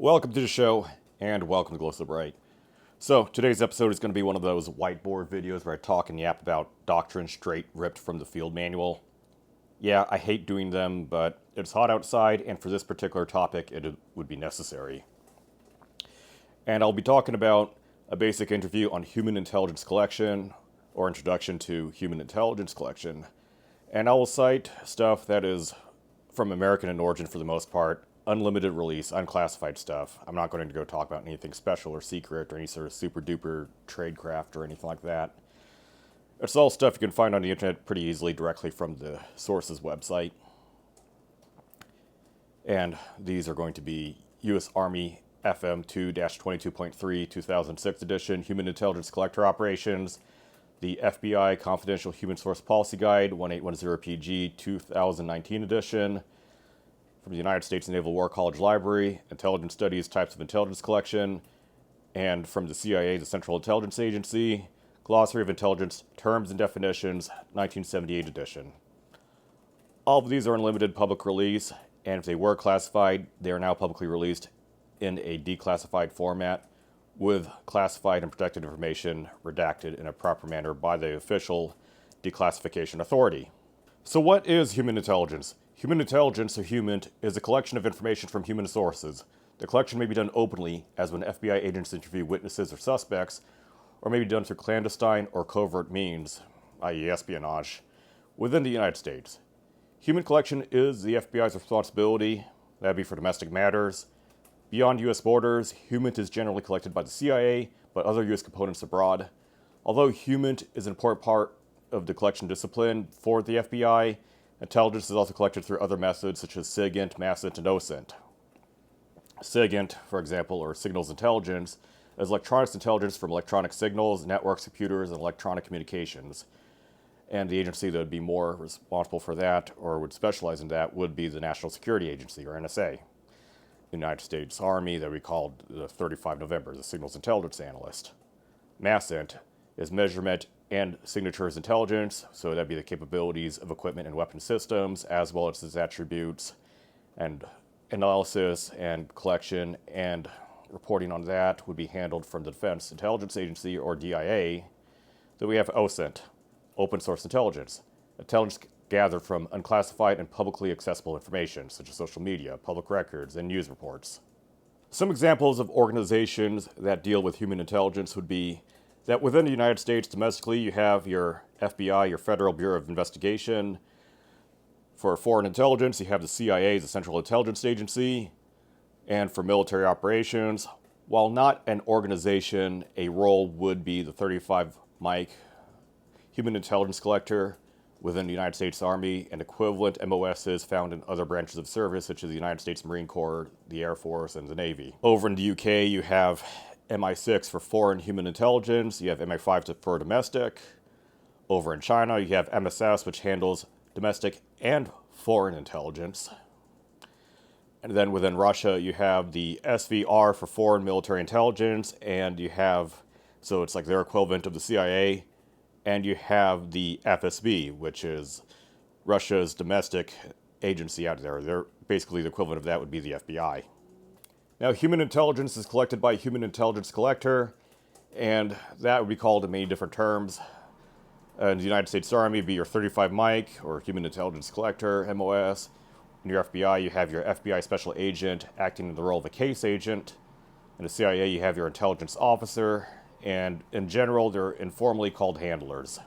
Welcome to the show, and welcome to Glossary. So, today's episode is going to be one of those whiteboard videos where I talk and yap about doctrine straight ripped from the field manual. Yeah, I hate doing them, but it's hot outside, and for this particular topic, it would be necessary. And I'll be talking about a basic interview on human intelligence collection, or introduction to human intelligence collection. And I will cite stuff that is from American in origin for the most part, unlimited release, unclassified stuff. I'm not going to go talk about anything special or secret or any sort of super duper tradecraft or anything like that. It's all stuff you can find on the internet pretty easily directly from the source's website. And these are going to be U.S. Army FM 2-22.3 2006 edition, Human Intelligence Collector Operations, the FBI Confidential Human Source Policy Guide 1810PG 2019 edition, from the United States Naval War College Library, Intelligence Studies, Types of Intelligence Collection, and from the CIA, the Central Intelligence Agency, Glossary of Intelligence, Terms and Definitions, 1978 edition. All of these are in limited public release, and if they were classified, they are now publicly released in a declassified format with classified and protected information redacted in a proper manner by the official declassification authority. So what is human intelligence? Human intelligence, or HUMINT, is a collection of information from human sources. The collection may be done openly, as when FBI agents interview witnesses or suspects, or may be done through clandestine or covert means, i.e. espionage, within the United States. HUMINT collection is the FBI's responsibility. That would be for domestic matters. Beyond U.S. borders, HUMINT is generally collected by the CIA, but other U.S. components abroad. Although HUMINT is an important part of the collection discipline for the FBI, intelligence is also collected through other methods such as SIGINT, MASINT, and OSINT. SIGINT, for example, or signals intelligence, is electronics intelligence from electronic signals, networks, computers, and electronic communications. And the agency that would be more responsible for that, or would specialize in that, would be the National Security Agency, or NSA. The United States Army, that we called the 35 November, the signals intelligence analyst. MASINT is measurement and signatures intelligence, so that'd be the capabilities of equipment and weapon systems, as well as its attributes, and analysis and collection and reporting on that would be handled from the Defense Intelligence Agency, or DIA. Then we have OSINT, open source intelligence. Intelligence gathered from unclassified and publicly accessible information, such as social media, public records, and news reports. Some examples of organizations that deal with human intelligence would be that within the United States domestically, you have your FBI, your Federal Bureau of Investigation. For foreign intelligence, you have the CIA, the Central Intelligence Agency. And for military operations, while not an organization, a role would be the 35 Mike Human Intelligence Collector within the United States Army, and equivalent MOSs found in other branches of service, such as the United States Marine Corps, the Air Force, and the Navy. Over in the UK, you have MI6 for foreign human intelligence, you have MI5 for domestic. Over in China, you have MSS, which handles domestic and foreign intelligence. And then within Russia, you have the SVR for foreign military intelligence, and you have, so it's like their equivalent of the CIA, and you have the FSB, which is Russia's domestic agency out there. They're basically the equivalent of that would be the FBI. Now, human intelligence is collected by a human intelligence collector, and that would be called in many different terms. In the United States Army, it'd be your 35 Mike, or human intelligence collector, MOS. In your FBI, you have your FBI special agent acting in the role of a case agent. In the CIA, you have your intelligence officer, and in general, they're informally called handlers.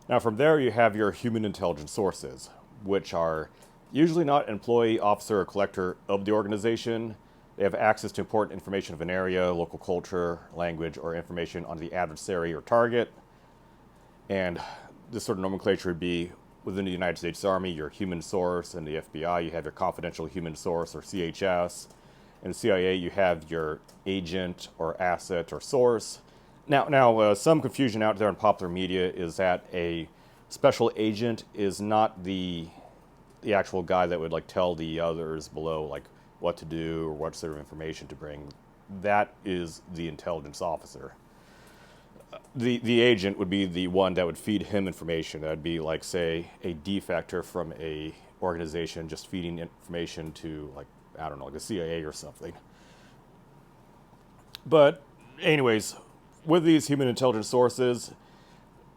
Now, from there, you have your human intelligence sources, which are usually not an employee, officer, or collector of the organization. They have access to important information of an area, local culture, language, or information on the adversary or target. And this sort of nomenclature would be within the United States Army, your human source, and the FBI, you have your confidential human source, or CHS. In the CIA, you have your agent, or asset, or source. Now, some confusion out there in popular media is that a special agent is not the actual guy that would like tell the others below like what to do or what sort of information to bring. That is the intelligence officer. The agent would be the one that would feed him information. That would be like, say, a defector from a organization just feeding information to like I don't know, like the CIA or something. But, anyways, with these human intelligence sources,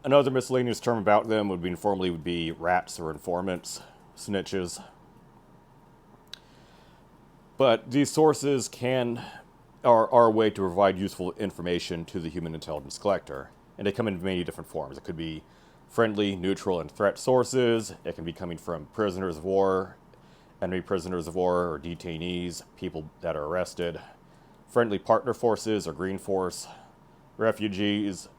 another miscellaneous term about them would be informally would be rats or informants, snitches. But these sources are a way to provide useful information to the human intelligence collector, and they come in many different forms. It could be friendly, neutral, and threat sources. It can be coming from prisoners of war, enemy prisoners of war, or detainees, people that are arrested. Friendly partner forces or green force, refugees,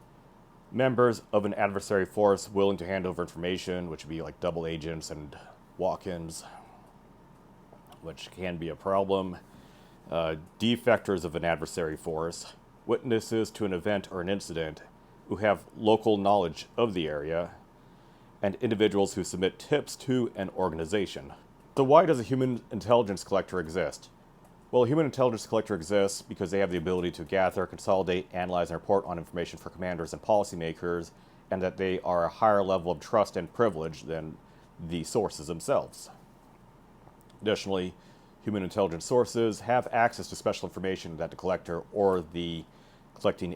members of an adversary force willing to hand over information, which would be like double agents and walk-ins, which can be a problem. Defectors of an adversary force, witnesses to an event or an incident who have local knowledge of the area, and individuals who submit tips to an organization. So why does a human intelligence collector exist? Well, a human intelligence collector exists because they have the ability to gather, consolidate, analyze, and report on information for commanders and policymakers, and that they are a higher level of trust and privilege than the sources themselves. Additionally, human intelligence sources have access to special information that the collector or the collecting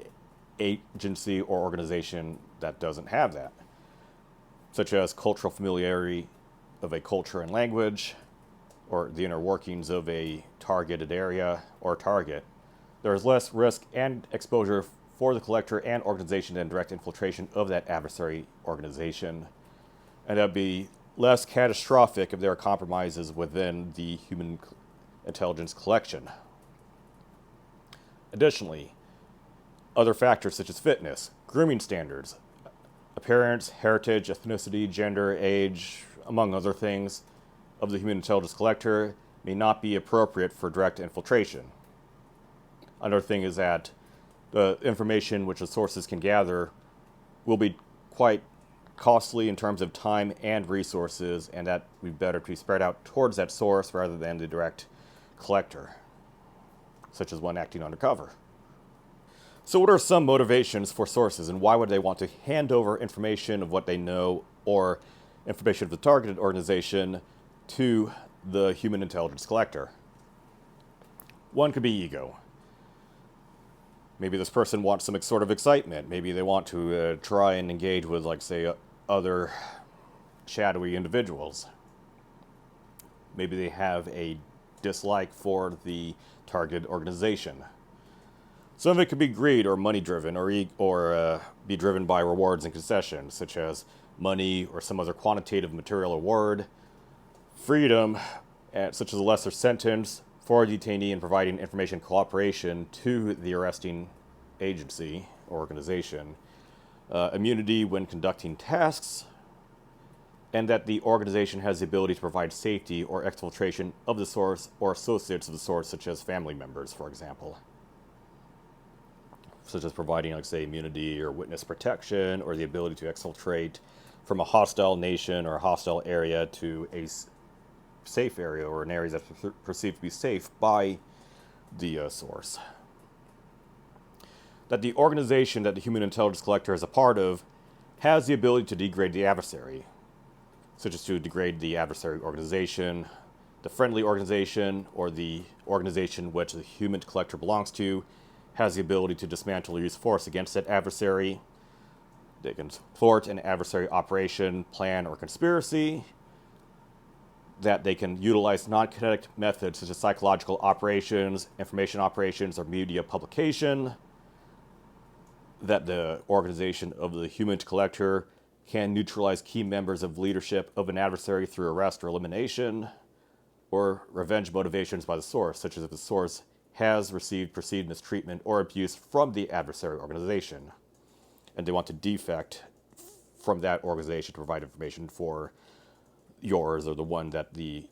agency or organization that doesn't have that, such as cultural familiarity of a culture and language, or the inner workings of a targeted area or target. There is less risk and exposure for the collector and organization than direct infiltration of that adversary organization, and that would be less catastrophic if there are compromises within the human intelligence collection. Additionally, other factors such as fitness, grooming standards, appearance, heritage, ethnicity, gender, age, among other things, of the human intelligence collector may not be appropriate for direct infiltration. Another thing is that the information which the sources can gather will be quite costly in terms of time and resources, and that would be better to be spread out towards that source rather than the direct collector, such as one acting undercover. So what are some motivations for sources, and why would they want to hand over information of what they know or information of the targeted organization to the human intelligence collector? One could be ego. Maybe this person wants some sort of excitement. Maybe they want to try and engage with, like, say, other shadowy individuals. Maybe they have a dislike for the targeted organization. Some of it could be greed or money-driven, or be driven by rewards and concessions, such as money or some other quantitative material reward, freedom, such as a lesser sentence for a detainee in providing information cooperation to the arresting agency or organization, immunity when conducting tasks, and that the organization has the ability to provide safety or exfiltration of the source or associates of the source, such as family members, for example. Such as providing, like, say, immunity or witness protection, or the ability to exfiltrate from a hostile nation or a hostile area to a safe area, or an area that's perceived to be safe by the source. That the organization that the human intelligence collector is a part of has the ability to degrade the adversary, such as to degrade the adversary organization, the friendly organization, or the organization which the human collector belongs to has the ability to dismantle or use force against that adversary. They can thwart an adversary operation, plan, or conspiracy. That they can utilize non-kinetic methods such as psychological operations, information operations, or media publication. That the organization of the human collector can neutralize key members of leadership of an adversary through arrest or elimination, or revenge motivations by the source, such as if the source has received perceived mistreatment or abuse from the adversary organization, and they want to defect from that organization to provide information for yours or the one that the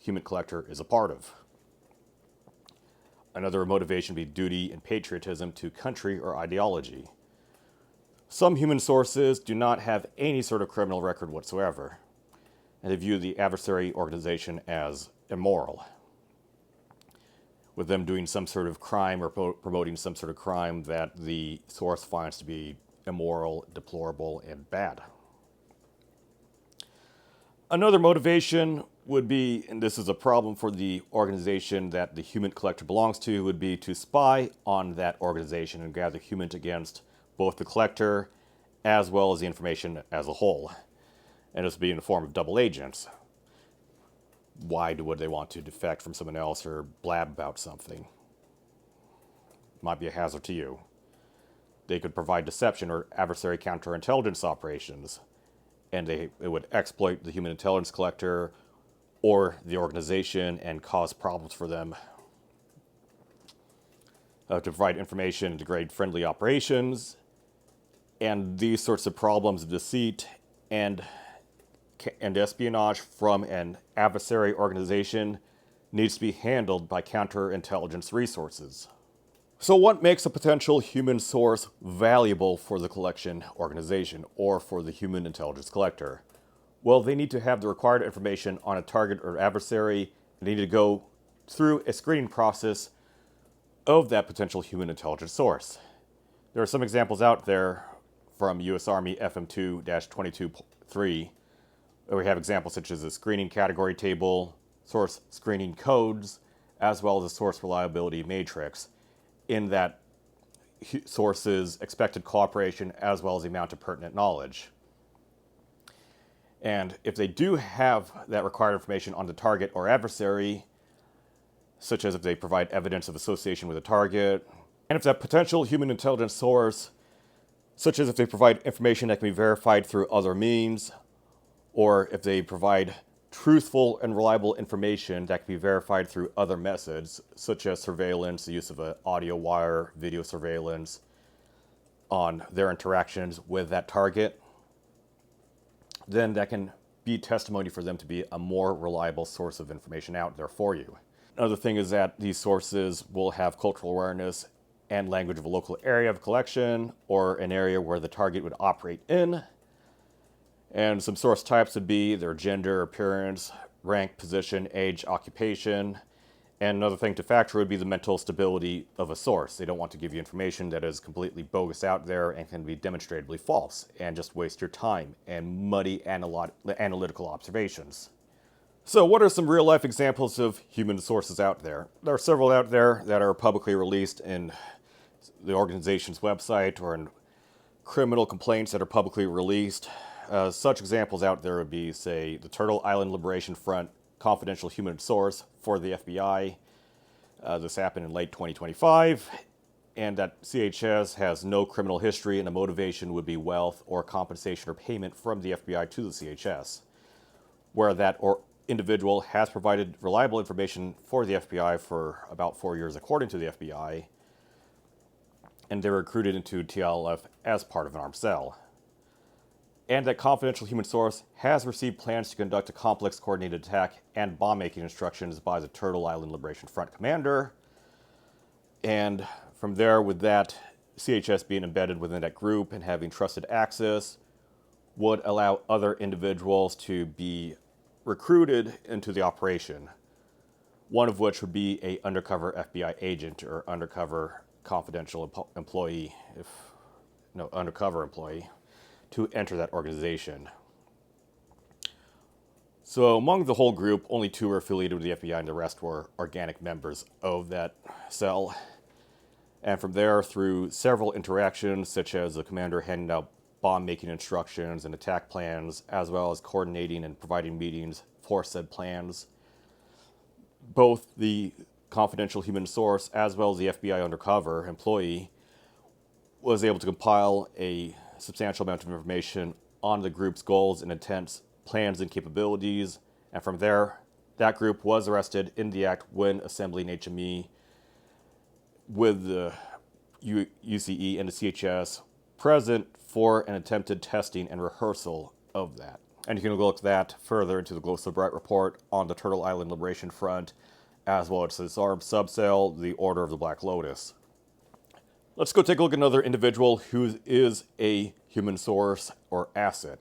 human collector is a part of. Another motivation would be duty and patriotism to country or ideology. Some human sources do not have any sort of criminal record whatsoever, and they view the adversary organization as immoral, with them doing some sort of crime or promoting some sort of crime that the source finds to be immoral, deplorable, and bad. Another motivation would be, and this is a problem for the organization that the HUMINT collector belongs to, would be to spy on that organization and gather HUMINT against both the collector as well as the information as a whole. And this would be in the form of double agents. Why would they want to defect from someone else or blab about something? Might be a hazard to you. They could provide deception or adversary counterintelligence operations, and it would exploit the human intelligence collector or the organization and cause problems for them. To provide information and degrade friendly operations, and these sorts of problems of deceit and espionage from an adversary organization needs to be handled by counterintelligence resources. So what makes a potential human source valuable for the collection organization or for the human intelligence collector? Well, they need to have the required information on a target or adversary. They need to go through a screening process of that potential human intelligence source. There are some examples out there from U.S. Army FM2-22.3. We have examples such as a screening category table, source screening codes, as well as a source reliability matrix in that source's expected cooperation as well as the amount of pertinent knowledge. And if they do have that required information on the target or adversary, such as if they provide evidence of association with a target, and if that potential human intelligence source, such as if they provide information that can be verified through other means, or if they provide truthful and reliable information that can be verified through other methods, such as surveillance, the use of an audio wire, video surveillance on their interactions with that target, then that can be testimony for them to be a more reliable source of information out there for you. Another thing is that these sources will have cultural awareness and language of a local area of collection or an area where the target would operate in. And some source types would be their gender, appearance, rank, position, age, occupation. And another thing to factor would be the mental stability of a source. They don't want to give you information that is completely bogus out there and can be demonstrably false and just waste your time and muddy analytical observations. So what are some real-life examples of human sources out there? There are several out there that are publicly released in the organization's website or in criminal complaints that are publicly released. Such examples out there would be, say, the Turtle Island Liberation Front confidential human source for the FBI. This happened in late 2025, and that CHS has no criminal history, and the motivation would be wealth or compensation or payment from the FBI to the CHS, where that individual has provided reliable information for the FBI for about 4 years, according to the FBI, and they were recruited into TLF as part of an armed cell. And that confidential human source has received plans to conduct a complex coordinated attack and bomb-making instructions by the Turtle Island Liberation Front commander. And from there, with that CHS being embedded within that group and having trusted access, would allow other individuals to be recruited into the operation, one of which would be an undercover FBI agent or undercover confidential employee, undercover employee, to enter that organization. So among the whole group, only 2 were affiliated with the FBI and the rest were organic members of that cell. And from there, through several interactions, such as the commander handing out bomb-making instructions and attack plans, as well as coordinating and providing meetings for said plans, both the confidential human source as well as the FBI undercover employee was able to compile a substantial amount of information on the group's goals and intents, plans, and capabilities. And from there, that group was arrested in the act when assembling HME with the UCE and the CHS present for an attempted testing and rehearsal of that. And you can look that further into the Glossary report on the Turtle Island Liberation Front, as well as this armed subcell, the Order of the Black Lotus. Let's go take a look at another individual who is a human source or asset.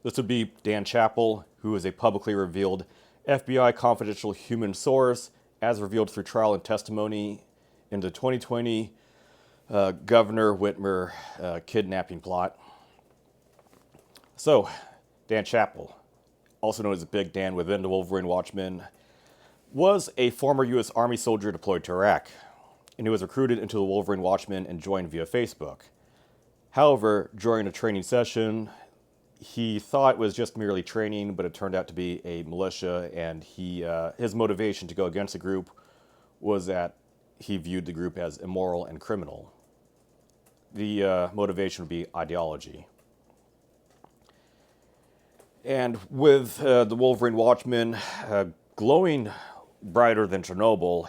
This would be Dan Chappell, who is a publicly revealed FBI confidential human source, as revealed through trial and testimony in the 2020 Governor Whitmer kidnapping plot. So, Dan Chappell, also known as Big Dan within the Wolverine Watchmen, was a former U.S. Army soldier deployed to Iraq, and he was recruited into the Wolverine Watchmen and joined via Facebook. However, during a training session, he thought it was just merely training, but it turned out to be a militia, and his motivation to go against the group was that he viewed the group as immoral and criminal. The motivation would be ideology. And with the Wolverine Watchmen glowing brighter than Chernobyl,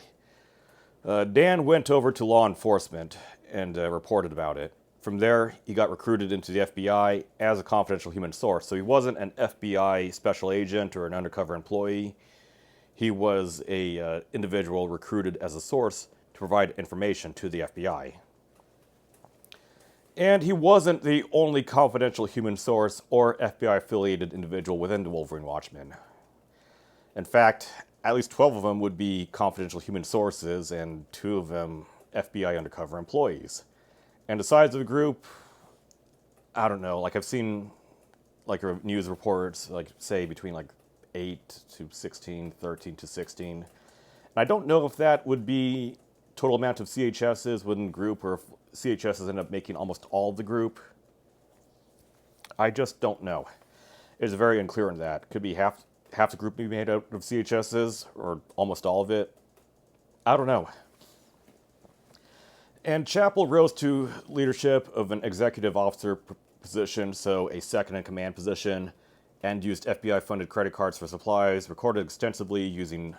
Dan went over to law enforcement and reported about it. From there, he got recruited into the FBI as a confidential human source. So he wasn't an FBI special agent or an undercover employee. He was an individual recruited as a source to provide information to the FBI. And he wasn't the only confidential human source or FBI-affiliated individual within the Wolverine Watchmen. In fact, at least 12 of them would be confidential human sources, and 2 of them FBI undercover employees. And the size of the group, I don't know, like I've seen like news reports, like say between like 8 to 16, 13 to 16. And I don't know if that would be total amount of CHSs within the group, or if CHSs end up making almost all of the group. I just don't know. It's very unclear on that. Could be half the group be made out of CHSs, or almost all of it. I don't know. And Chappell rose to leadership of an executive officer position, so a second-in-command position, and used FBI-funded credit cards for supplies, recorded extensively using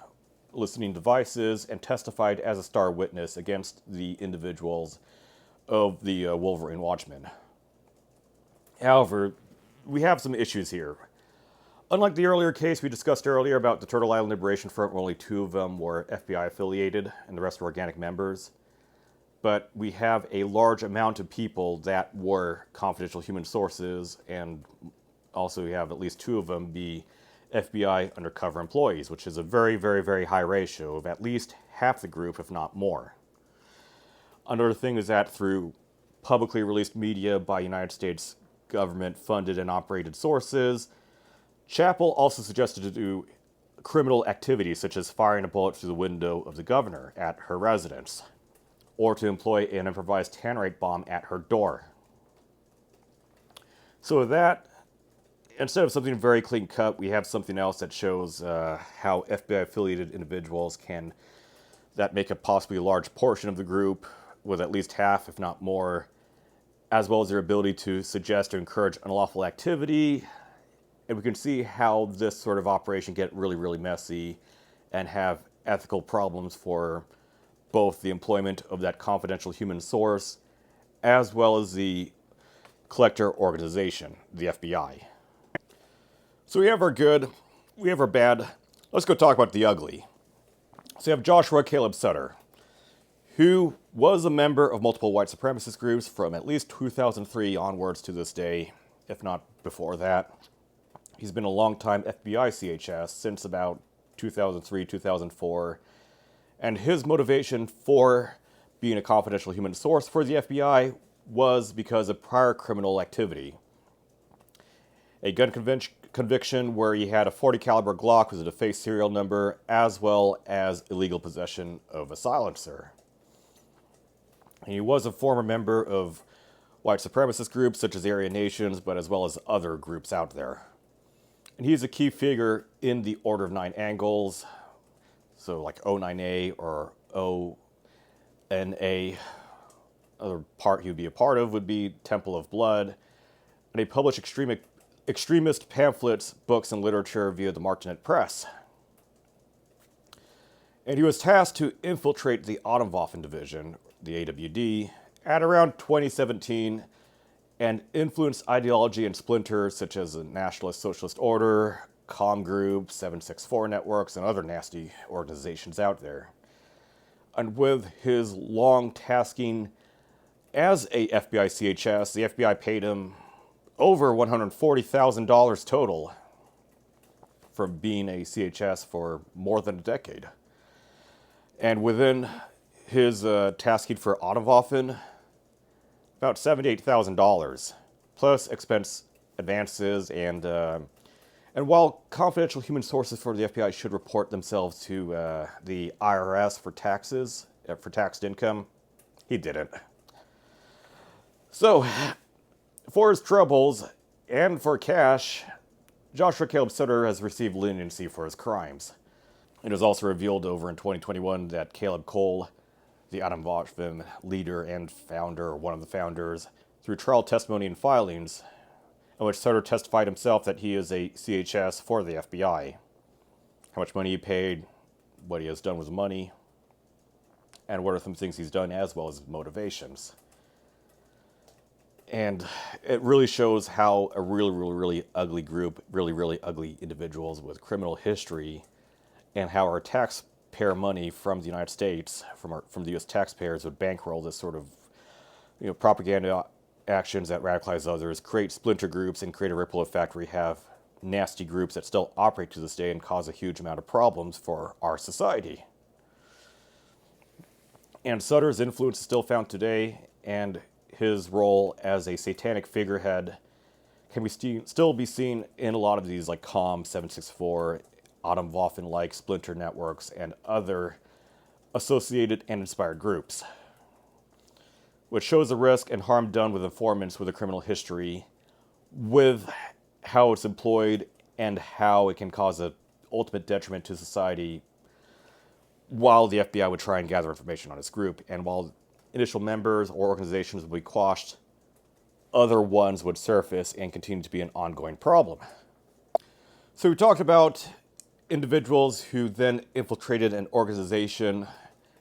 listening devices, and testified as a star witness against the individuals of the Wolverine Watchmen. However, we have some issues here. Unlike the earlier case we discussed earlier about the Turtle Island Liberation Front, where only 2 of them were FBI-affiliated and the rest were organic members, but we have a large amount of people that were confidential human sources, and also we have at least 2 of them be FBI undercover employees, which is a very, very, very high ratio of at least half the group, if not more. Another thing is that through publicly released media by United States government-funded and operated sources, Chappell also suggested to do criminal activities such as firing a bullet through the window of the governor at her residence, or to employ an improvised tannerite bomb at her door. So with that, instead of something very clean cut, we have something else that shows how FBI-affiliated individuals that make up possibly a large portion of the group, with at least half, if not more, as well as their ability to suggest or encourage unlawful activity. And we can see how this sort of operation get really, really messy and have ethical problems for both the employment of that confidential human source as well as the collector organization, the FBI. So we have our good, we have our bad. Let's go talk about the ugly. So you have Joshua Caleb Sutter, who was a member of multiple white supremacist groups from at least 2003 onwards to this day, if not before that. He's been a long-time FBI CHS since about 2003, 2004, and his motivation for being a confidential human source for the FBI was because of prior criminal activity. A gun conviction where he had a .40 caliber Glock with a defaced serial number, as well as illegal possession of a silencer. And he was a former member of white supremacist groups such as Aryan Nations, but as well as other groups out there. And he's a key figure in the Order of Nine Angles, so like O9A or ONA. Other part he would be a part of would be Temple of Blood, and he published extremist pamphlets, books, and literature via the Martinet Press. And he was tasked to infiltrate the Atomwaffen Division, the AWD, at around 2017 and influence ideology and splinters such as the Nationalist Socialist Order, Com Group, 764 networks, and other nasty organizations out there. And with his long tasking as a FBI CHS, the FBI paid him over $140,000 total for being a CHS for more than a decade. And within his tasking for Atomwaffen, about $78,000, plus expense advances and And while confidential human sources for the FBI should report themselves to the IRS for taxes, for taxed income, he didn't. So, for his troubles and for cash, Joshua Caleb Sutter has received leniency for his crimes. It was also revealed over in 2021 that Caleb Cole, the Watchmen leader and founder, or one of the founders, through trial testimony and filings, in which Sutter testified himself that he is a CHS for the FBI, how much money he paid, what he has done with money, and what are some things he's done, as well as his motivations. And it really shows how a really ugly group, really ugly individuals with criminal history, and how our taxpayer money from the United States, from the U.S. taxpayers, would bankroll this sort of, propaganda actions that radicalize others, create splinter groups, and create a ripple effect where you have nasty groups that still operate to this day and cause a huge amount of problems for our society. And Sutter's influence is still found today, and his role as a satanic figurehead can still be seen in a lot of these, like COM 764, Waffen-like splinter networks, and other associated and inspired groups, which shows the risk and harm done with informants with a criminal history, with how it's employed and how it can cause an ultimate detriment to society, while the FBI would try and gather information on its group. And while initial members or organizations would be quashed, other ones would surface and continue to be an ongoing problem. So we talked about individuals who then infiltrated an organization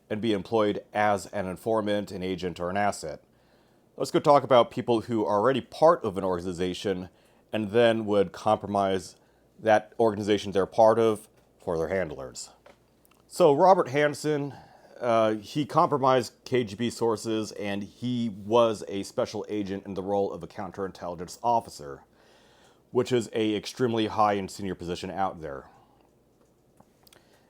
and be employed as an informant, an agent, or an asset. Let's go talk about people who are already part of an organization and then would compromise that organization they're part of for their handlers. So Robert Hanssen, he compromised KGB sources, and he was a special agent in the role of a counterintelligence officer, which is a extremely high and senior position out there.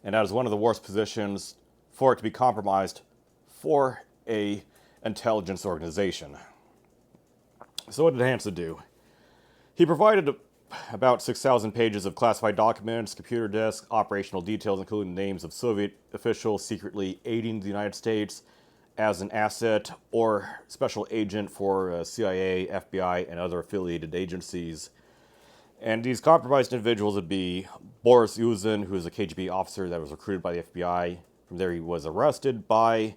And that is one of the worst positions for it to be compromised for a intelligence organization. So what did Hanssen do? He provided about 6,000 pages of classified documents, computer disks, operational details, including names of Soviet officials secretly aiding the United States as an asset or special agent for CIA, FBI, and other affiliated agencies. And these compromised individuals would be Boris Yuzin, who is a KGB officer that was recruited by the FBI. From there, he was arrested by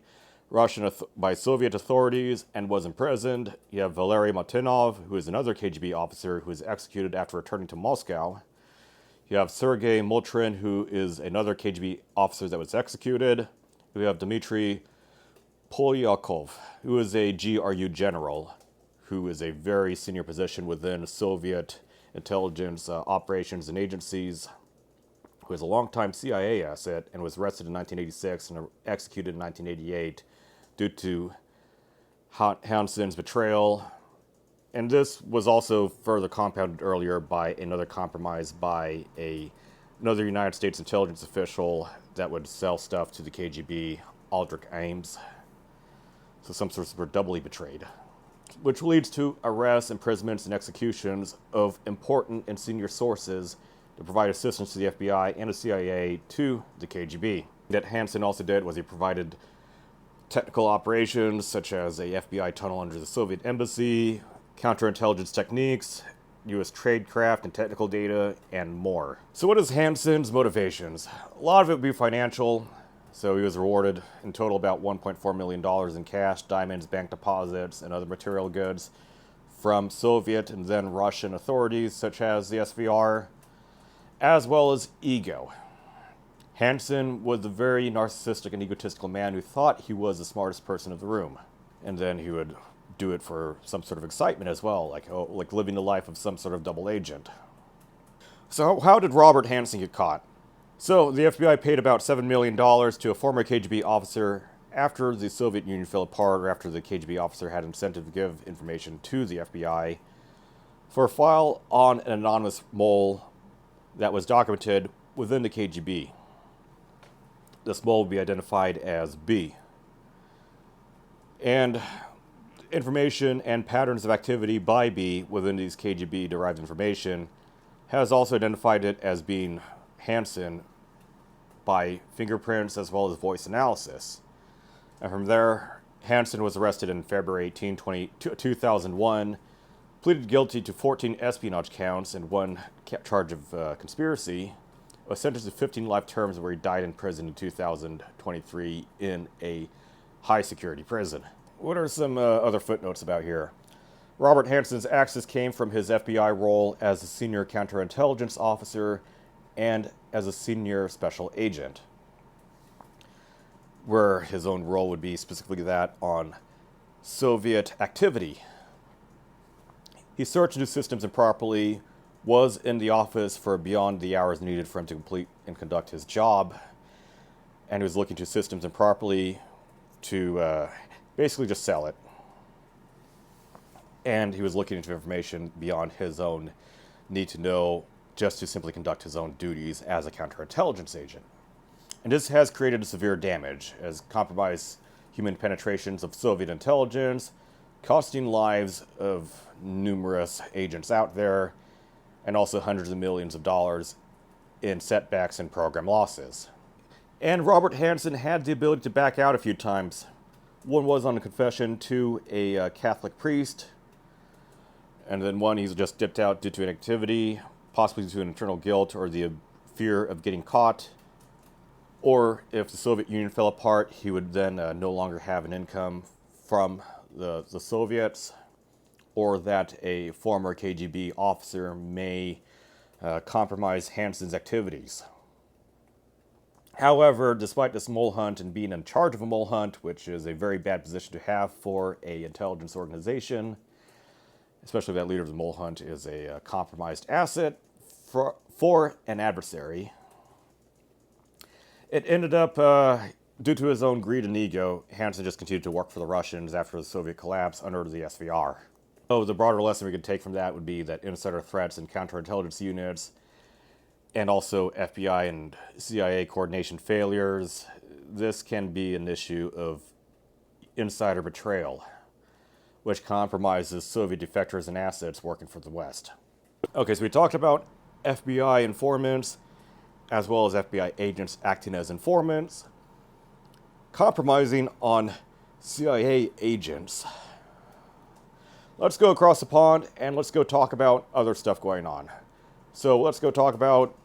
Soviet authorities and was imprisoned. You have Valery Martinov, who is another KGB officer who was executed after returning to Moscow. You have Sergei Moltrin, who is another KGB officer that was executed. We have Dmitry Polyakov, who is a GRU general, who is a very senior position within Soviet intelligence operations and agencies, who is a longtime CIA asset and was arrested in 1986 and executed in 1988 due to Hanssen's betrayal. And this was also further compounded earlier by another compromise by another United States intelligence official that would sell stuff to the KGB, Aldrich Ames. So some sorts were doubly betrayed, which leads to arrests, imprisonments, and executions of important and senior sources to provide assistance to the FBI and the CIA to the KGB. That Hanssen also did was he provided technical operations such as a FBI tunnel under the Soviet embassy, counterintelligence techniques, U.S. tradecraft and technical data, and more. So what is Hanssen's motivations? A lot of it would be financial. So he was rewarded in total about $1.4 million in cash, diamonds, bank deposits, and other material goods from Soviet and then Russian authorities such as the SVR, as well as ego. Hanssen was a very narcissistic and egotistical man who thought he was the smartest person in the room. And then he would do it for some sort of excitement as well, like living the life of some sort of double agent. So how did Robert Hanssen get caught? So the FBI paid about $7 million to a former KGB officer after the Soviet Union fell apart, or after the KGB officer had incentive to give information to the FBI, for a file on an anonymous mole that was documented within the KGB. This mole would be identified as B. And information and patterns of activity by B within these KGB-derived information has also identified it as being Hanssen by fingerprints as well as voice analysis. And from there, Hanssen was arrested in February 18, 2001, pleaded guilty to 14 espionage counts and one charge of conspiracy, was sentenced to 15 life terms where he died in prison in 2023 in a high-security prison. What are some other footnotes about here? Robert Hanssen's access came from his FBI role as a senior counterintelligence officer and as a senior special agent, where his own role would be specifically that on Soviet activity. He searched into systems improperly, was in the office for beyond the hours needed for him to complete and conduct his job, and he was looking to systems improperly to basically just sell it. And he was looking into information beyond his own need to know just to simply conduct his own duties as a counterintelligence agent. And this has created severe damage, as compromised human penetrations of Soviet intelligence, costing lives of numerous agents out there, and also hundreds of millions of dollars in setbacks and program losses. And Robert Hanssen had the ability to back out a few times. One was on a confession to a Catholic priest, and then one he's just dipped out due to inactivity, possibly due to an internal guilt or the fear of getting caught. Or if the Soviet Union fell apart, he would then no longer have an income from the Soviets, or that a former KGB officer may compromise Hanssen's activities. However, despite this mole hunt and being in charge of a mole hunt, which is a very bad position to have for an intelligence organization, especially if that leader of the mole hunt is a compromised asset for an adversary, it ended up, due to his own greed and ego, Hanssen just continued to work for the Russians after the Soviet collapse under the SVR. So the broader lesson we could take from that would be that insider threats and counterintelligence units, and also FBI and CIA coordination failures, this can be an issue of insider betrayal, which compromises Soviet defectors and assets working for the West. Okay, so we talked about FBI informants, as well as FBI agents acting as informants, compromising on CIA agents. Let's go across the pond and let's go talk about other stuff going on. So let's go talk about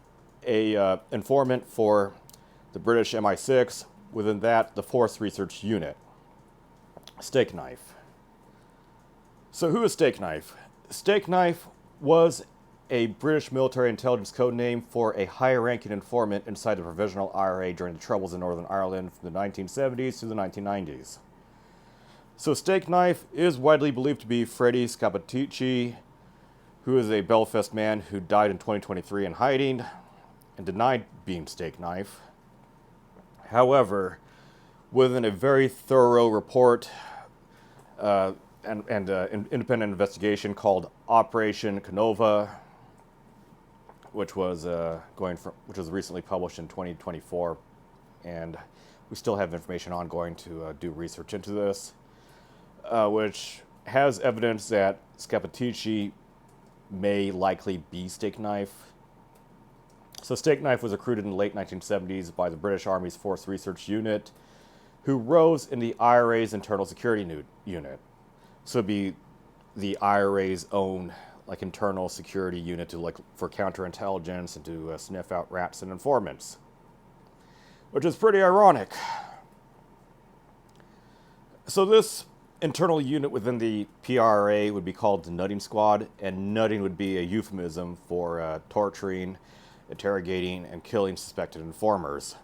a informant for the British MI6, within that the Force Research Unit, Stakeknife. So who is Stakeknife? Stakeknife was a British military intelligence code name for a higher-ranking informant inside the Provisional IRA during the Troubles in Northern Ireland from the 1970s to the 1990s. So Stakeknife is widely believed to be Freddie Scappaticci, who is a Belfast man who died in 2023 in hiding and denied being Stakeknife. However, within a very thorough report and independent investigation called Operation Kenova, which was recently published in 2024, and we still have information ongoing to do research into this, which has evidence that Scappaticci may likely be Stakeknife. So Stakeknife was recruited in the late 1970s by the British Army's Force Research Unit, who rose in the IRA's internal security unit. So it'd be the IRA's own internal security unit to for counterintelligence and to sniff out rats and informants, which is pretty ironic. So this internal unit within the PRA would be called the Nutting Squad, and nutting would be a euphemism for torturing, interrogating, and killing suspected informers.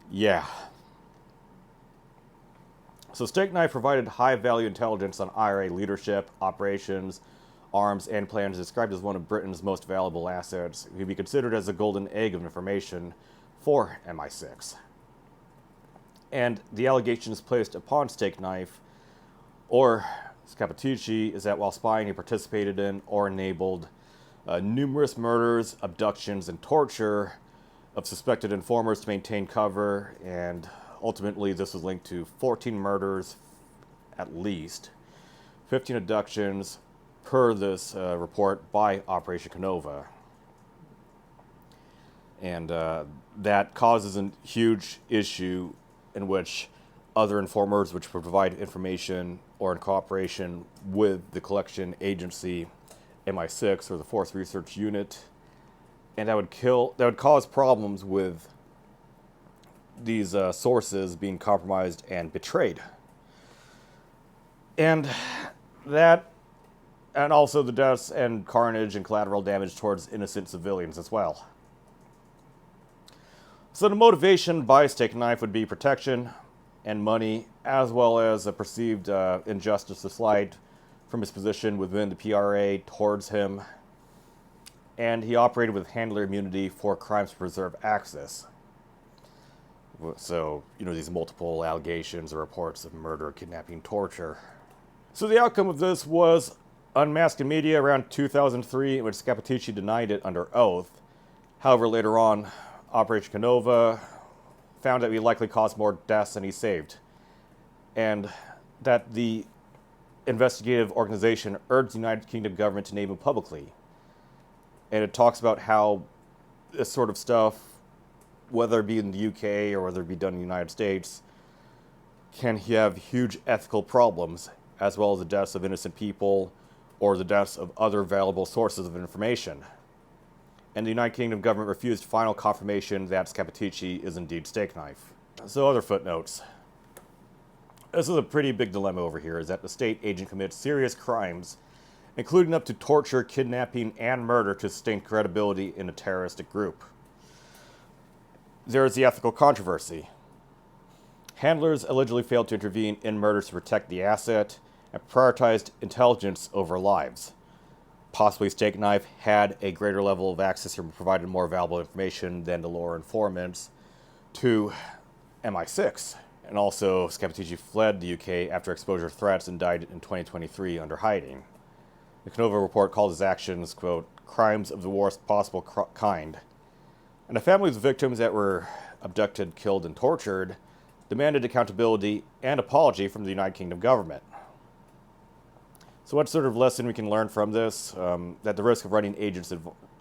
Yeah. So Stakeknife provided high-value intelligence on IRA leadership, operations, arms, and plans, described as one of Britain's most valuable assets, who could be considered as a golden egg of information for MI6. And the allegations placed upon Stakeknife or Scappaticci is that while spying, he participated in or enabled numerous murders, abductions, and torture of suspected informers to maintain cover, and ultimately this was linked to 14 murders at least, 15 abductions, per this report by Operation Kenova. And that causes a huge issue in which other informers which provide information or in cooperation with the collection agency MI6 or the Force Research Unit, and that would cause problems with these sources being compromised and betrayed. And also the deaths and carnage and collateral damage towards innocent civilians as well. So the motivation by Stakeknife would be protection and money, as well as a perceived injustice to slide from his position within the PRA towards him. And he operated with handler immunity for crimes to preserve access. So, these multiple allegations or reports of murder, kidnapping, torture. So the outcome of this was unmasked in media around 2003, in which Scappaticci denied it under oath. However, later on, Operation Kenova found that he likely caused more deaths than he saved, and that the investigative organization urged the United Kingdom government to name him publicly. And it talks about how this sort of stuff, whether it be in the UK or whether it be done in the United States, can have huge ethical problems, as well as the deaths of innocent people or the deaths of other valuable sources of information. And the United Kingdom government refused final confirmation that Scappaticci is indeed Stakeknife. So other footnotes. This is a pretty big dilemma over here, is that the state agent commits serious crimes, including up to torture, kidnapping, and murder to sustain credibility in a terroristic group. There is the ethical controversy. Handlers allegedly failed to intervene in murders to protect the asset and prioritized intelligence over lives. Possibly Stakeknife had a greater level of access or provided more valuable information than the lower informants to MI6. And also, Scappaticci fled the UK after exposure to threats and died in 2023 under hiding. The Kenova report called his actions, quote, crimes of the worst possible kind. And the families of victims that were abducted, killed, and tortured demanded accountability and apology from the United Kingdom government. So what sort of lesson we can learn from this? That the risk of running agents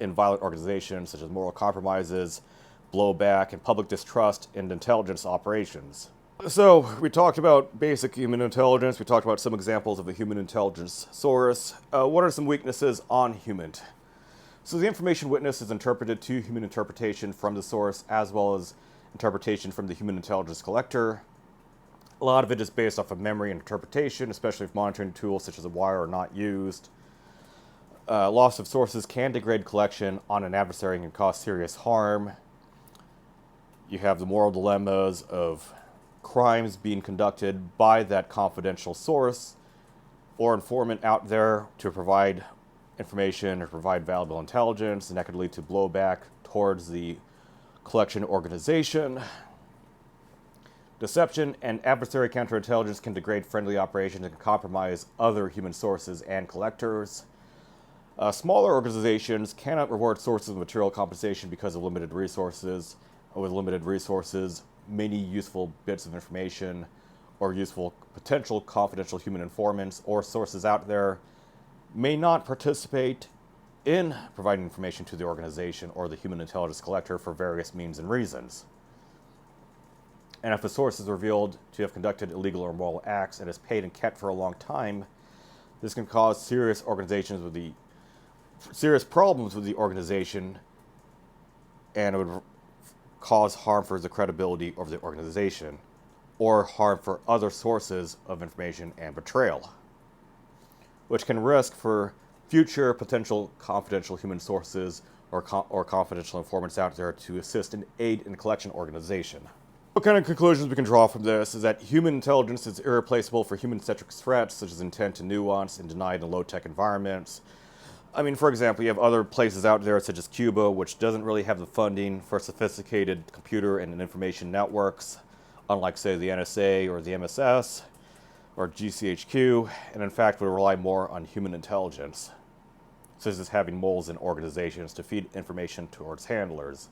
in violent organizations, such as moral compromises, blowback, and public distrust in intelligence operations. So we talked about basic human intelligence. We talked about some examples of the human intelligence source. What are some weaknesses on HUMINT? So the information witness is interpreted to human interpretation from the source, as well as interpretation from the human intelligence collector. A lot of it is based off of memory and interpretation, especially if monitoring tools such as a wire are not used. Loss of sources can degrade collection on an adversary and cause serious harm. You have the moral dilemmas of crimes being conducted by that confidential source or informant out there to provide information or provide valuable intelligence, and that could lead to blowback towards the collection organization. Deception and adversary counterintelligence can degrade friendly operations and can compromise other human sources and collectors. Smaller organizations cannot reward sources of material compensation because of limited resources. With limited resources, many useful bits of information or useful potential confidential human informants or sources out there may not participate in providing information to the organization or the human intelligence collector for various means and reasons. And if the source is revealed to have conducted illegal or immoral acts and is paid and kept for a long time, this can cause serious problems with the organization, and it would cause harm for the credibility of the organization, or harm for other sources of information and betrayal, which can risk for future potential confidential human sources or confidential informants out there to assist and aid in the collection organization. What kind of conclusions we can draw from this is that human intelligence is irreplaceable for human-centric threats such as intent and nuance and denied in low-tech environments. I mean, for example, you have other places out there such as Cuba, which doesn't really have the funding for sophisticated computer and information networks, unlike, say, the NSA or the MSS or GCHQ, and in fact would rely more on human intelligence, such as having moles in organizations to feed information towards handlers.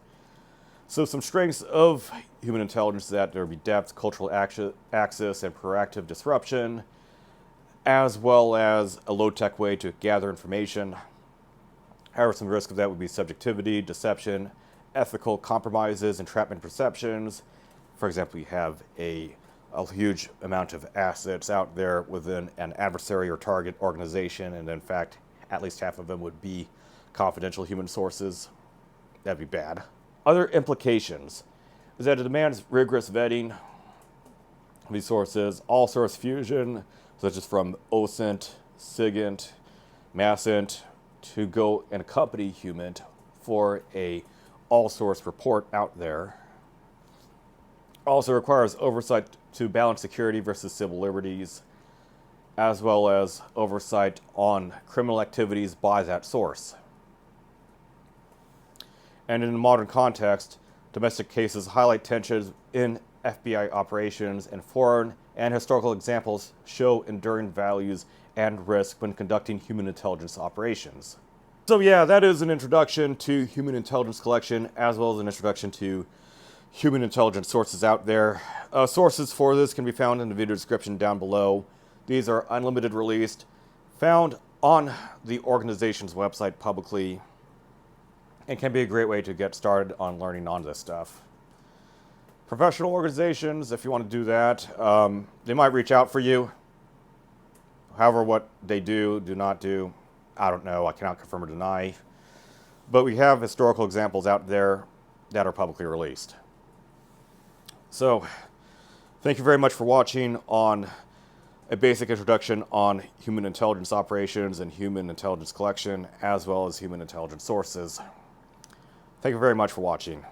So some strengths of human intelligence is that there would be depth, cultural access, and proactive disruption. as well as a low-tech way to gather information. However, some risk of that would be subjectivity, deception, ethical compromises, entrapment perceptions. For example, you have a huge amount of assets out there within an adversary or target organization, and in fact, at least half of them would be confidential human sources. That'd be bad. Other implications is that it demands rigorous vetting of these sources, all source fusion, such as from OSINT, SIGINT, MASINT, to go and accompany HUMINT for a all-source report out there. Also requires oversight to balance security versus civil liberties, as well as oversight on criminal activities by that source. And in a modern context, domestic cases highlight tensions in FBI operations, and foreign and historical examples show enduring values and risk when conducting human intelligence operations. So yeah, that is an introduction to human intelligence collection, as well as an introduction to human intelligence sources out there. Sources for this can be found in the video description down below. These are unlimited released, found on the organization's website publicly, and can be a great way to get started on learning on this stuff. Professional organizations, if you want to do that, they might reach out for you. However, what they do not do, I don't know. I cannot confirm or deny. But we have historical examples out there that are publicly released. So, thank you very much for watching on a basic introduction on human intelligence operations and human intelligence collection, as well as human intelligence sources. Thank you very much for watching.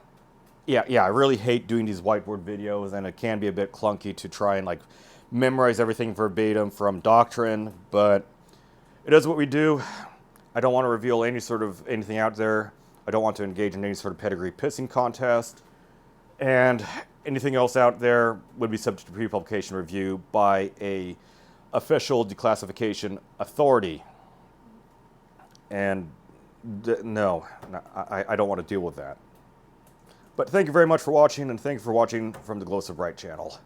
Yeah, I really hate doing these whiteboard videos, and it can be a bit clunky to try and memorize everything verbatim from doctrine, but it is what we do. I don't want to reveal anything out there. I don't want to engage in any sort of pedigree pissing contest, and anything else out there would be subject to pre-publication review by a official declassification authority. And no, I don't want to deal with that. But thank you very much for watching, and thank you for watching from the Glossary channel.